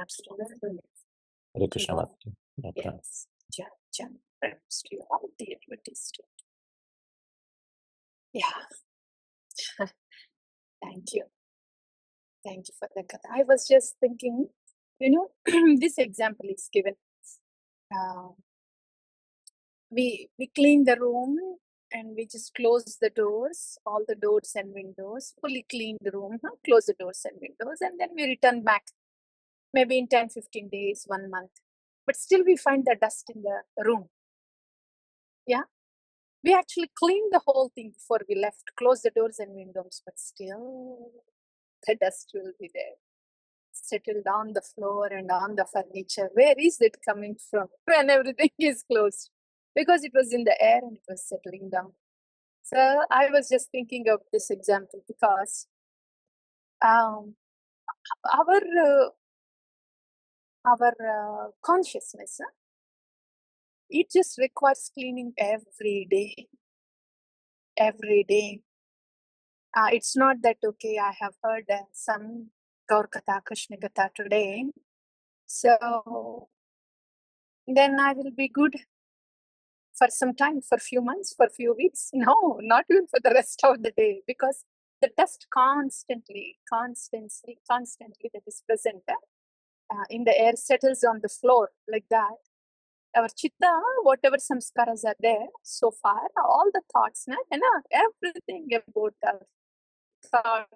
Absolutely. Hare Krishna Mataji. No problem. Yes. Jan, prayers to you all the devotees too. Yeah. Thank you. Thank you for the katha. I was just thinking, this example is given. We clean the room and we just close the doors, all the doors and windows, fully clean the room, close the doors and windows, and then we return back maybe in 10, 15 days, 1 month. But still we find the dust in the room. Yeah. We actually cleaned the whole thing before we left, close the doors and windows, but still the dust will be there. Settled on the floor and on the furniture. Where is it coming from when everything is closed? Because it was in the air and it was settling down. So I was just thinking of this example because our consciousness, it just requires cleaning every day. Every day. It's not that, okay, I have heard some Hari-kathā, Kṛṣṇa-kathā today, so then I will be good for some time, for few months, for few weeks. No, not even for the rest of the day, because the dust constantly that is present in the air settles on the floor like that. Our chitta, whatever saṁskāras are there so far, all the thoughts, everything about our thought,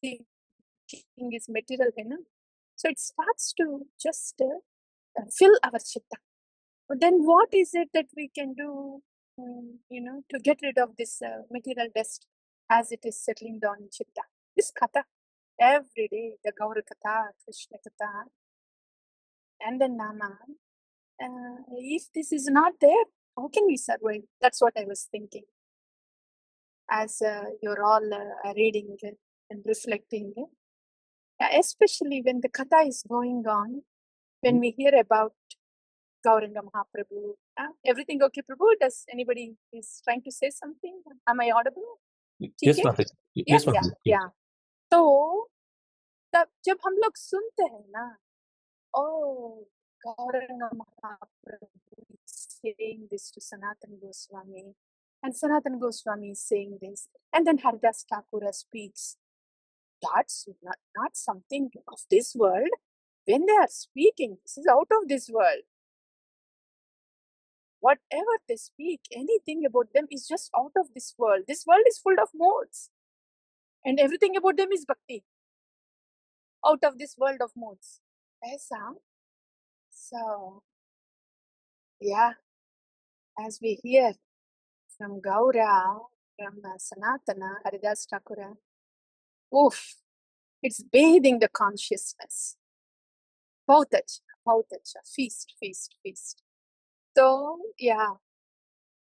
thinking is material. So it starts to just fill our chitta. But then what is it that we can do, to get rid of this material dust as it is settling down in chitta? This katha, every day, the Hari-kathā, Kṛṣṇa-kathā, and the Nama. If this is not there, how can we survive? That's what I was thinking. As you're all reading and reflecting, especially when the katha is going on, when we hear about Gauranga Mahaprabhu. Everything okay, Prabhu? Does anybody is trying to say something? Am I audible? Yes, Mataji. Yes, Mataji. Yeah. तो जब हम लोग सुनते हैं ना, oh, Gauranga Mahaprabhu is saying this to Sanatana Goswami, and Sanatana Goswami is saying this, and then Haridas Thakura speaks. That's not something of this world. When they are speaking, this is out of this world. Whatever they speak, anything about them is just out of this world. This world is full of modes. And everything about them is bhakti. Out of this world of modes. Aisa. So, yeah, as we hear from Gaura, from Sanatana, Haridas Thakura, oof, it's bathing the consciousness. Pautacha, feast. So, yeah.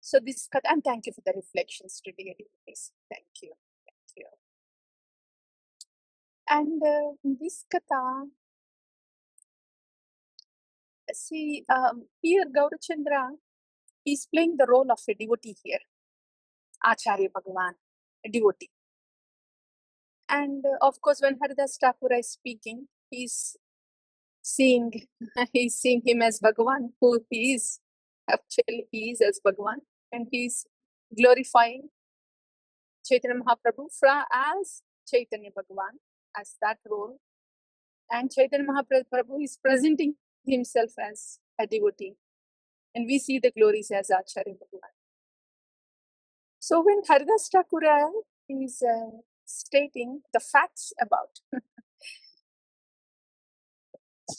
So this, and thank you for the reflections today, please. Thank you. And this katha, see, here Gaurachandra is playing the role of a devotee here. Acharya Bhagavan, a devotee. And of course, when Haridas Thakura is speaking, he's seeing him as Bhagavan, who he is. Actually, he is as Bhagavan. And he's glorifying Chaitanya Mahaprabhu as Chaitanya Bhagavan, as that role. And Chaitanya Mahaprabhu is presenting himself as a devotee. And we see the glories as Acharya Bhagavan. So when Haridas Thakura is stating the facts about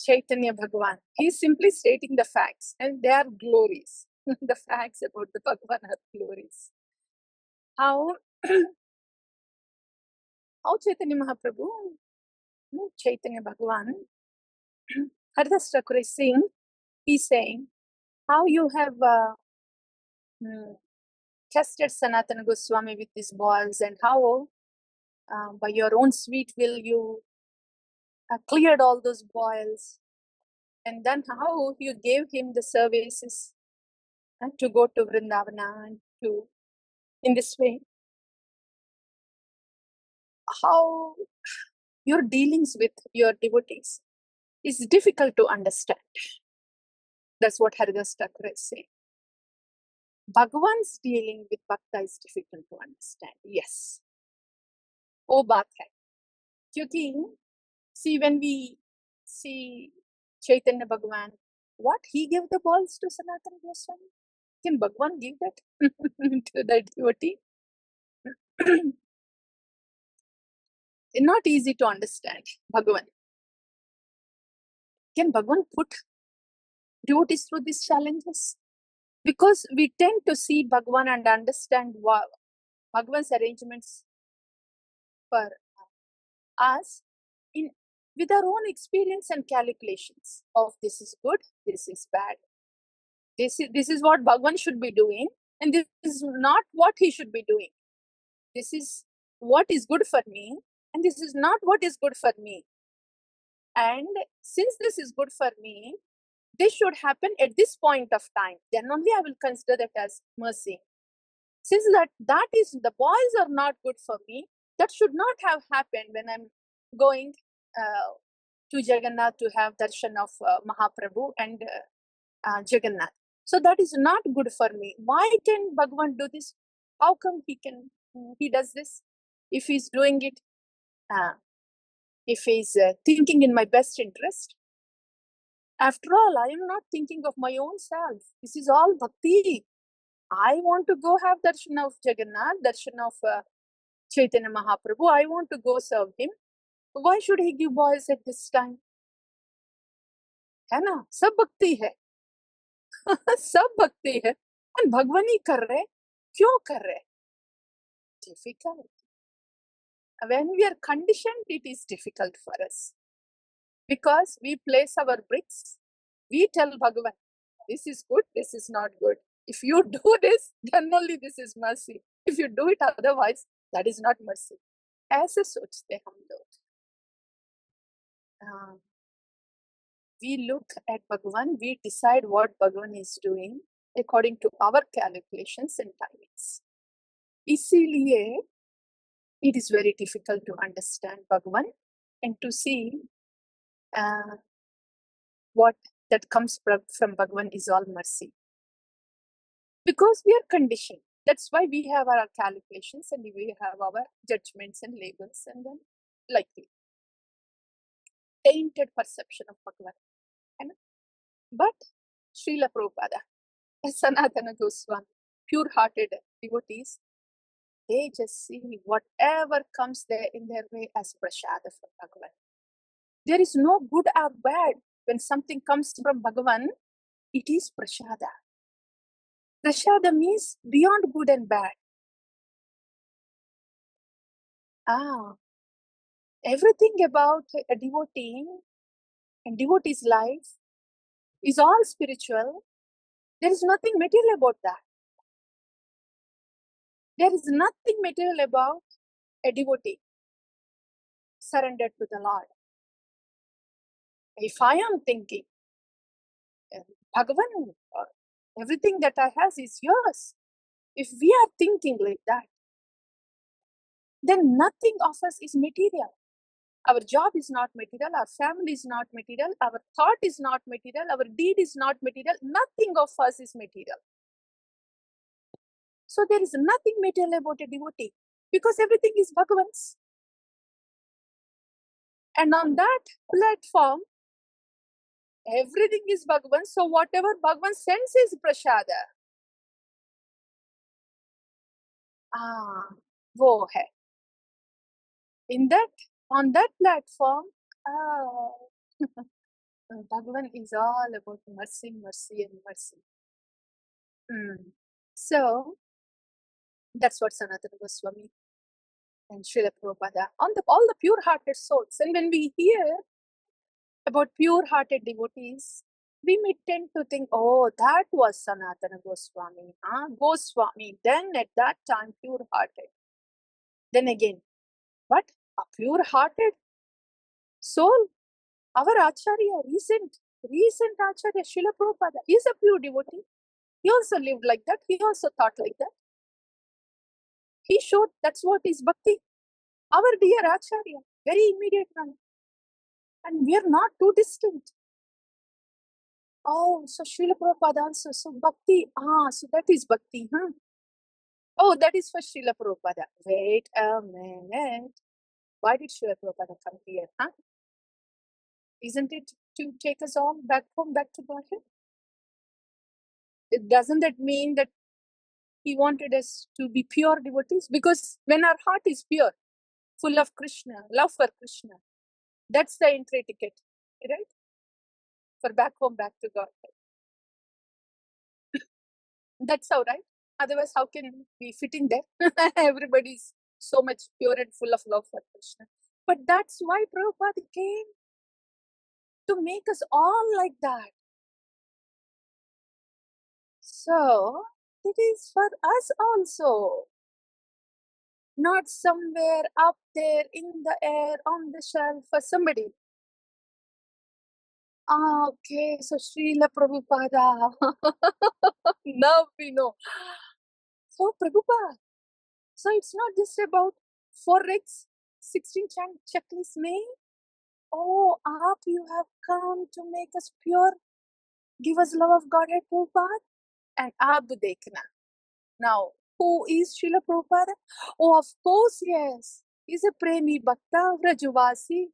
Chaitanya Bhagavan, he is simply stating the facts, and they are glories. The facts about the Bhagavan are glories. How Chaitanya Mahaprabhu, Chaitanya Bhagavan, Haridas Thakura is saying, he's saying, how you have tested Sanatana Goswami with these balls, and how by your own sweet will you cleared all those boils, and then how you gave him the services to go to Vrindavana and to in this way. How your dealings with your devotees, is difficult to understand. That's what Haridas Thakur is saying. Bhagavan's dealing with Bhakta is difficult to understand. Yes. Oh, baat hai. Kyunki, see, when we see Chaitanya Bhagavan, what he gave the balls to Sanatana Goswami? Can Bhagavan give that to the devotee? Not easy to understand, Bhagavan. Can Bhagavan put devotees through these challenges? Because we tend to see Bhagavan and understand what Bhagavan's arrangements for us with our own experience and calculations of this is good, this is bad. This is what Bhagavan should be doing, and this is not what he should be doing. This is what is good for me, and this is not what is good for me. And since this is good for me, this should happen at this point of time. Then only I will consider that as mercy. Since that is, the boys are not good for me, that should not have happened when I'm going to Jagannath to have darshan of Mahaprabhu and Jagannath. So that is not good for me. Why can Bhagavan do this? How come he does this? If he's doing it, if he's thinking in my best interest. After all, I am not thinking of my own self. This is all bhakti. I want to go have darshan of Jagannath, darshan of Chaitanya Mahaprabhu. I want to go serve him. Why should he give boys at this time? है ना? सब भक्ति है. सब भक्ति है. And Bhagavan ही कर रहे. क्यों कर रहे? Difficult. When we are conditioned, it is difficult for us. Because we place our bricks, we tell Bhagavan, this is good, this is not good. If you do this, then only this is mercy. If you do it otherwise, that is not mercy. ऐसे सोचते हम लोग. We look at Bhagavan, we decide what Bhagavan is doing according to our calculations and timings. इसीलिए it is very difficult to understand Bhagavan and to see what that comes from Bhagavan is all mercy. Because we are conditioned. That's why we have our calculations and we have our judgments and labels and then likely tainted perception of Bhagavan. But Srila Prabhupada, Sanatana Goswami, pure-hearted devotees, they just see whatever comes there in their way as prasada from Bhagavan. There is no good or bad. When something comes from Bhagavan, it is prasada. Prasada means beyond good and bad. Everything about a devotee and devotee's life is all spiritual. There is nothing material about that. There is nothing material about a devotee surrendered to the Lord. If I am thinking, Bhagavan, everything that I have is yours. If we are thinking like that, then nothing of us is material. Our job is not material, our family is not material, our thought is not material, our deed is not material, nothing of us is material. So there is nothing material about a devotee because everything is Bhagavan's. And on that platform, everything is Bhagavan. So whatever Bhagavan sends is prasada. वो है. On that platform, Bhagavan is all about mercy, mercy and mercy. So that's what Sanatana Goswami and Srila Prabhupada, all the pure-hearted souls. And when we hear about pure-hearted devotees, we may tend to think, oh, that was Sanatana Goswami. Goswami, then at that time, pure-hearted. Then again, but a pure-hearted soul, our Acharya, recent Acharya, Srila Prabhupada, is a pure devotee. He also lived like that. He also thought like that. He showed that's what is bhakti. Our dear Acharya, very immediate one. And we are not too distant. Oh, so Srila Prabhupada also. So bhakti. So that is bhakti, huh? Oh, that is for Srila Prabhupada. Wait a minute. Why did Srila Prabhupada come here, huh? Isn't it to take us all back home, back to Godhead? Doesn't that mean that he wanted us to be pure devotees? Because when our heart is pure, full of Krishna, love for Krishna, that's the entry ticket, right? For back home, back to Godhead. That's how, right? Otherwise, how can we fit in there? Everybody's so much pure and full of love for Krishna. But that's why Prabhupada came, to make us all like that. So, it is for us also. Not somewhere up there in the air, on the shelf for somebody. Okay, so Srila Prabhupada. Now we know. So Prabhupada. So it's not just about 4x 16 checklist nahi. Oh, you have come to make us pure, give us love of Godhead, Prabhupada, and aap dekhna. Now, who is Srila Prabhupada? Oh, of course, yes. He's a Premi Bhakta, Vrajavasi,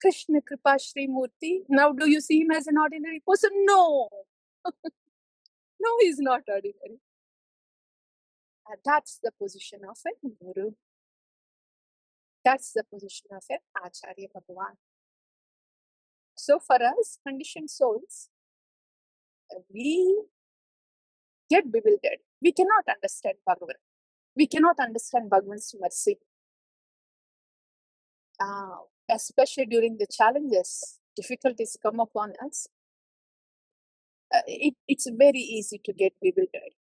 Krishna Kripa Shri Murti. Now, do you see him as an ordinary person? No. No, he's not ordinary. That's the position of a Guru. That's the position of an Acharya Bhagavan. So for us, conditioned souls, we get bewildered. We cannot understand Bhagavan. We cannot understand Bhagavan's mercy. Especially during the challenges, difficulties come upon us. It's very easy to get bewildered.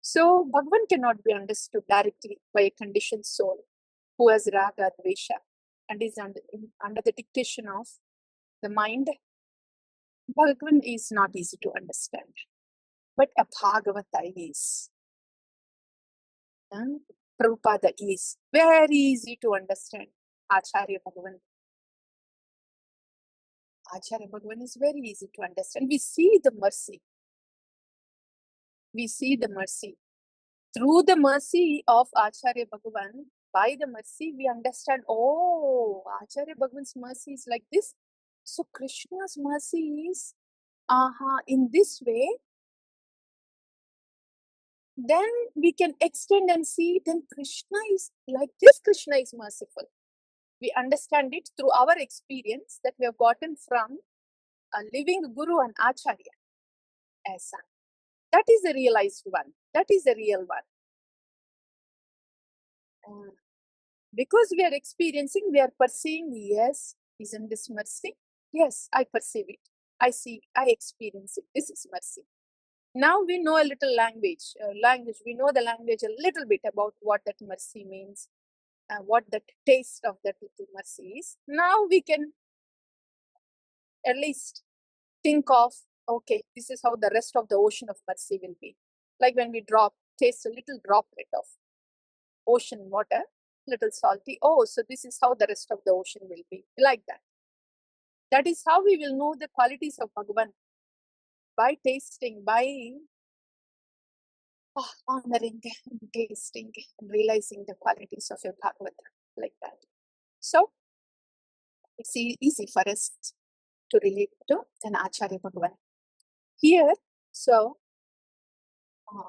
So Bhagavan cannot be understood directly by a conditioned soul who has raga, dvesha, and is under the dictation of the mind. Bhagavan is not easy to understand, but a Bhagavata is. Prabhupada is very easy to understand. Acharya Bhagavan. Acharya Bhagavan is very easy to understand. We see the mercy. We see the mercy. Through the mercy of Acharya Bhagavan, by the mercy, we understand, oh, Acharya Bhagavan's mercy is like this. So Krishna's mercy is in this way. Then we can extend and see, then Krishna is like this, Krishna is merciful. We understand it through our experience that we have gotten from a living Guru and Acharya as son. That is the realized one. That is the real one. Because we are experiencing, we are perceiving, yes, isn't this mercy? Yes, I perceive it. I see, I experience it. This is mercy. Now we know a little language. We know the language a little bit about what that mercy means, what that taste of that little mercy is. Now we can at least think of, okay, this is how the rest of the ocean of mercy will be. Like when we taste a little droplet of ocean water, little salty. Oh, so this is how the rest of the ocean will be. Like that. That is how we will know the qualities of Bhagavan. By tasting, by honoring and tasting and realizing the qualities of your Bhagavata. Like that. So, it's easy for us to relate to an Acharya Bhagavan. Here, so,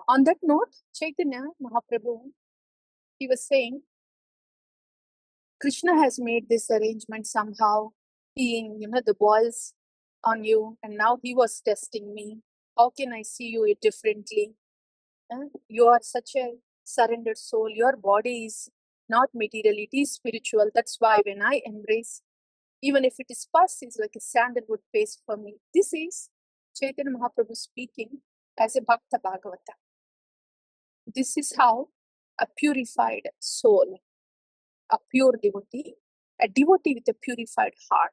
on that note, Chaitanya Mahaprabhu, he was saying, Krishna has made this arrangement somehow, seeing, the boils on you, and now he was testing me. How can I see you differently? You are such a surrendered soul. Your body is not material, it is spiritual. That's why when I embrace, even if it is pus, is like a sandalwood paste for me. This is Chaitanya Mahaprabhu speaking as a Bhakta Bhagavata. This is how a purified soul, a pure devotee, a devotee with a purified heart.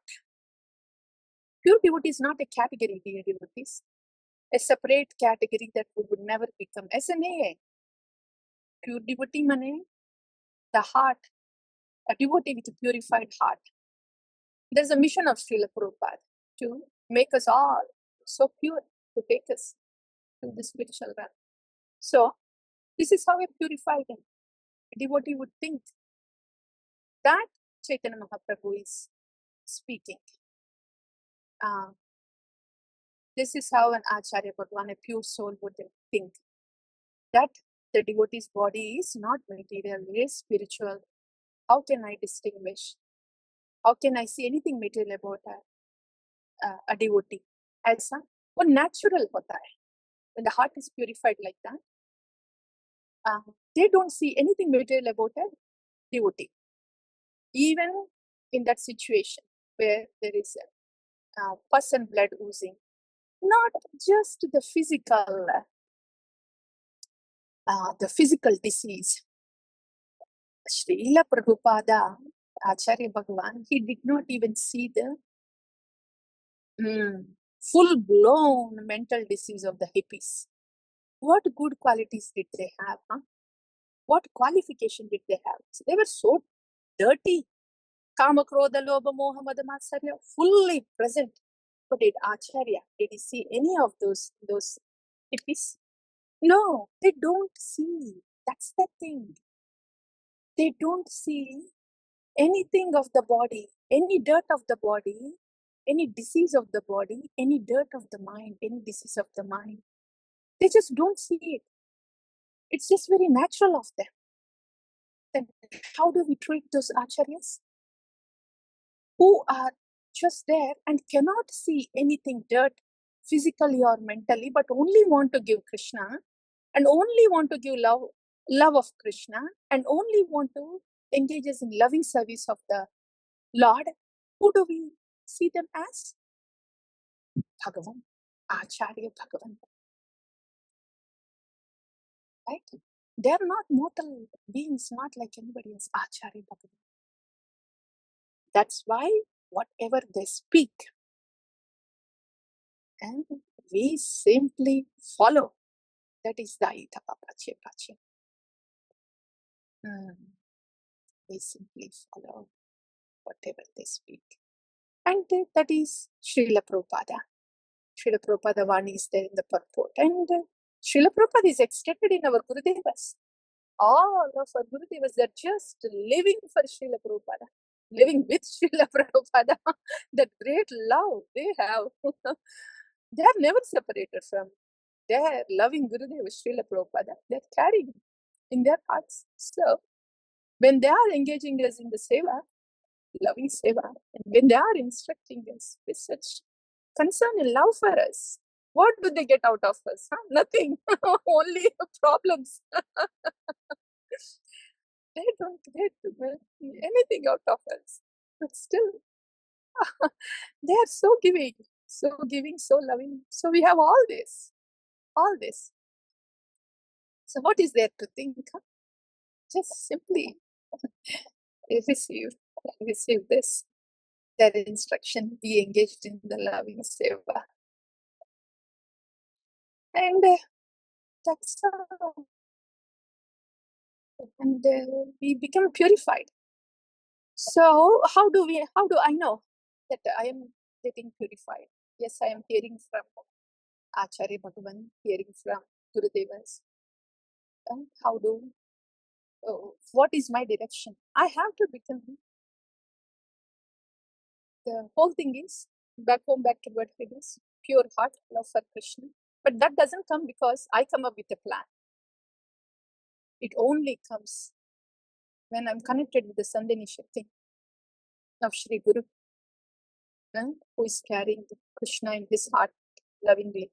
Pure devotee is not a category, dear devotees, a separate category that we would never become. As an AA, pure devotee means the heart, a devotee with a purified heart. There's a mission of Srila Prabhupada to make us all so pure, to take us to the spiritual realm. So, this is how a purified devotee would think that Chaitanya Mahaprabhu is speaking. This is how an Acharya Bhagavan, a pure soul, would think that the devotee's body is not material, it is spiritual. How can I distinguish? How can I see anything material about a devotee? ऐसा वो natural होता है. When the heart is purified like that, they don't see anything material about a devotee. Even in that situation where there is a pus and blood oozing, not just the physical disease. Srila Prabhupada, Acharya Bhagavan, he did not even see the full-blown mental disease of the hippies. What good qualities did they have? What qualification did they have? So they were so dirty. Kama, Krodha, Lobha, Moha, Mada, Matsarya, fully present. But did Acharya, did he see any of those hippies? No, they don't see. That's the thing. They don't see anything of the body, any dirt of the body, any disease of the body, any dirt of the mind, any disease of the mind. They just don't see it. It's just very natural of them. Then how do we treat those acharyas who are just there and cannot see anything dirt physically or mentally, but only want to give Krishna and only want to give love of Krishna and only want to engage us in loving service of the Lord? Who do we see them as? Bhagavan, Acharya Bhagavan. Right? They are not mortal beings, not like anybody else. Acharya Bhagavan. That's why whatever they speak, and we simply follow. That is Daitava Prache Prache. We simply follow whatever they speak. And that is Srila Prabhupada. Srila Prabhupada Vani is there in the purport. And Srila Prabhupada is extended in our Gurudevas. All of our Gurudevas are just living for Srila Prabhupada, living with Srila Prabhupada. That great love they have. They are never separated from their loving Gurudeva Srila Prabhupada. They are carrying in their hearts. So, when they are engaging us in the seva, loving seva, and when they are instructing us with such concern and love for us, what do they get out of us? Nothing. Only problems. They don't get anything out of us. But still, they are so giving, so loving. So we have all this. So what is there to think? Just simply receive this, their instruction, be engaged in the loving seva. And that's all. And we become purified. So how do I know that I am getting purified? Yes, I am hearing from Acharya Bhagavan, hearing from Gurudevas. What is my direction? I have to become. The whole thing is back to what it is, pure heart, love for Krishna. But that doesn't come because I come up with a plan. It only comes when I'm connected with the Sandhini Shakti of Shri Guru, who is carrying Krishna in his heart lovingly.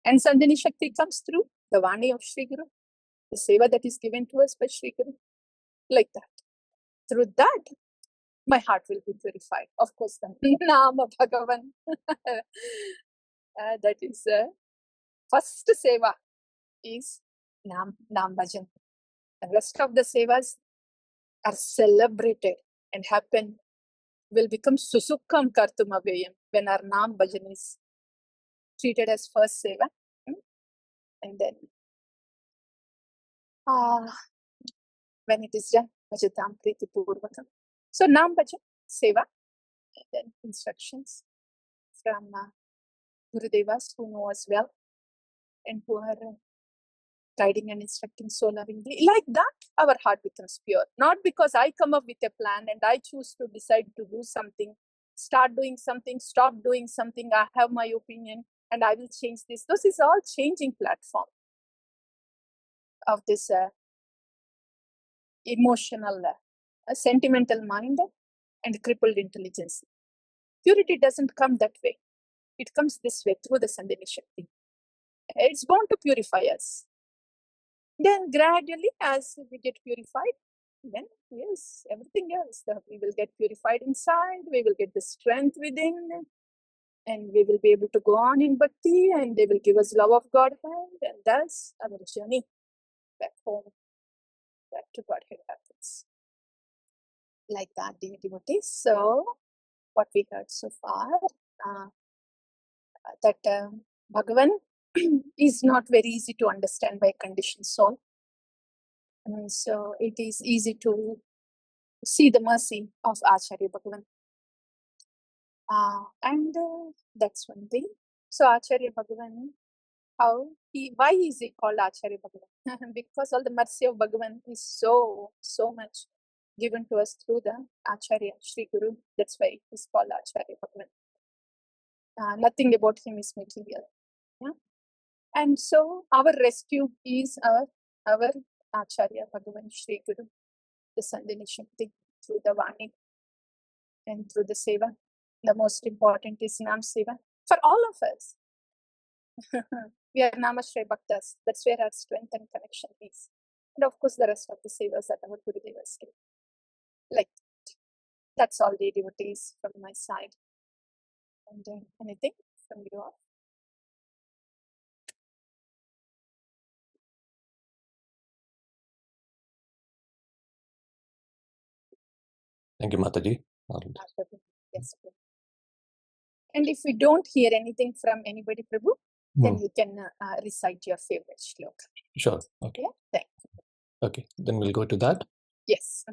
And Sandhini Shakti comes through the Vani of Shri Guru, the seva that is given to us by Shri Guru. Like that. Through that, my heart will be purified. Of course, the Nama Bhagavan. That is first seva is Nam Bhajan. The rest of the sevas are celebrated and will become Susukkam Kartum Aveyam when our Nam Bhajan is treated as first seva. And then when it is done, Bhajatam Priti Purvakam. So Nam Bhajan seva. And then instructions from Gurudevas who know us well and who are guiding and instructing so lovingly. Like that, our heart becomes pure. Not because I come up with a plan and I choose to decide to do something, start doing something, stop doing something, I have my opinion and I will change this. This is all changing platform of this emotional, sentimental mind and crippled intelligence. Purity doesn't come that way. It comes this way through the Sandhini Shakti. It's bound to purify us. Then gradually, as we get purified, then yes, everything else, we will get purified inside, we will get the strength within, and we will be able to go on in bhakti, and they will give us love of Godhead, and thus our journey back home, back to Godhead happens. Like that, dear devotees. So, what we heard so far, that Bhagavan is not very easy to understand by a conditioned soul. And so it is easy to see the mercy of Acharya Bhagavan. And that's one thing. So Acharya Bhagavan, why is he called Acharya Bhagavan? Because all the mercy of Bhagavan is so much given to us through the Acharya, Shri Guru. That's why he's called Acharya Bhagavan. Nothing about him is material. Yeah? And so our rescue is our Acharya Bhagavan Shri Guru, the Sandhini Shakti, through the Vani and through the Seva. The most important is Nam Seva for all of us. We are Namashray Bhaktas. That's where our strength and connection is. And of course, the rest of the Sevas that our Gurudevas do. Like that. That's all the devotees from my side. And anything from you all? Thank you, Mataji. Yes. And if we don't hear anything from anybody, Prabhu, then you can recite your favorite shloka. Sure. Okay. Yeah, thank you. Okay, then we'll go to that. Yes.